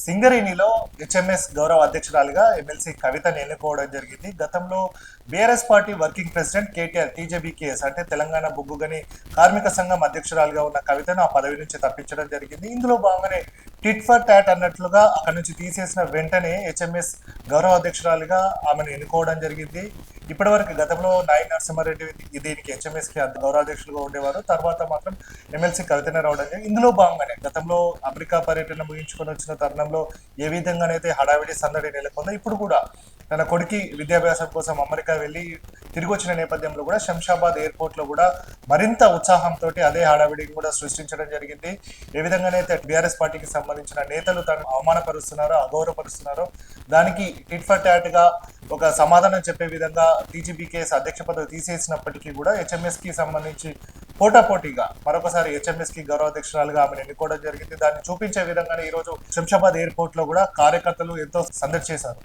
సింగరేణిలో హెచ్ఎంఎస్ గౌరవ అధ్యక్షురాలిగా ఎమ్మెల్సీ కవితను ఎన్నుకోవడం జరిగింది. గతంలో BRS party working president KTR TJBKS అంటే తెలంగాణ బొగ్గుగని కార్మిక సంఘం అధ్యక్షురాలిగా ఉన్న కవితను ఆ పదవి నుంచి తప్పించడం జరిగింది. ఇందులో భాగంగానే టిట్ ఫర్ టాట్ అన్నట్లుగా అక్కడి నుంచి తీసేసిన వెంటనే హెచ్ఎంఎస్ గౌరవ అధ్యక్షురాలిగా ఆమెను ఎన్నుకోవడం జరిగింది. ఇప్పటివరకు గతంలో నాయన నరసింహారెడ్డి దీనికి హెచ్ఎంఎస్ కి గౌరవాధ్యక్షులుగా ఉండేవారు. తర్వాత మాత్రం ఎమ్మెల్సీ కవితనే రావడం జరిగింది. ఇందులో భాగంగానే గతంలో అమెరికా పర్యటన ముగించుకొని వచ్చిన తరుణంలో ఏ విధంగానైతే హడావిడి సందడి నెలకొందో ఇప్పుడు కూడా తన కొడుకి విద్యాభ్యాసం కోసం అమెరికా వెళ్ళి తిరిగి వచ్చిన నేపథ్యంలో కూడా శంషాబాద్ ఎయిర్పోర్ట్ లో కూడా మరింత ఉత్సాహంతో అదే హడావిడిని కూడా సృష్టించడం జరిగింది. ఏ విధంగానైతే బీఆర్ఎస్ పార్టీకి సంబంధించిన నేతలు తను అవమానపరుస్తున్నారో అగౌరవపరుస్తున్నారో దానికి టిట్ ఫర్ టాట్ గా ఒక సమాధానం చెప్పే విధంగా టీజీబీకేఎస్ అధ్యక్ష పదవి తీసేసినప్పటికీ కూడా హెచ్ఎంఎస్ కి సంబంధించి పోటాపోటీగా మరొకసారి హెచ్ఎంఎస్ కి గౌరవాధ్యక్షురాలుగా ఆమెను ఎన్నుకోవడం జరిగింది. దాన్ని చూపించే విధంగానే ఈ రోజు శంషాబాద్ ఎయిర్పోర్ట్ లో కూడా కార్యకర్తలు ఎంతో సందడి చేశారు.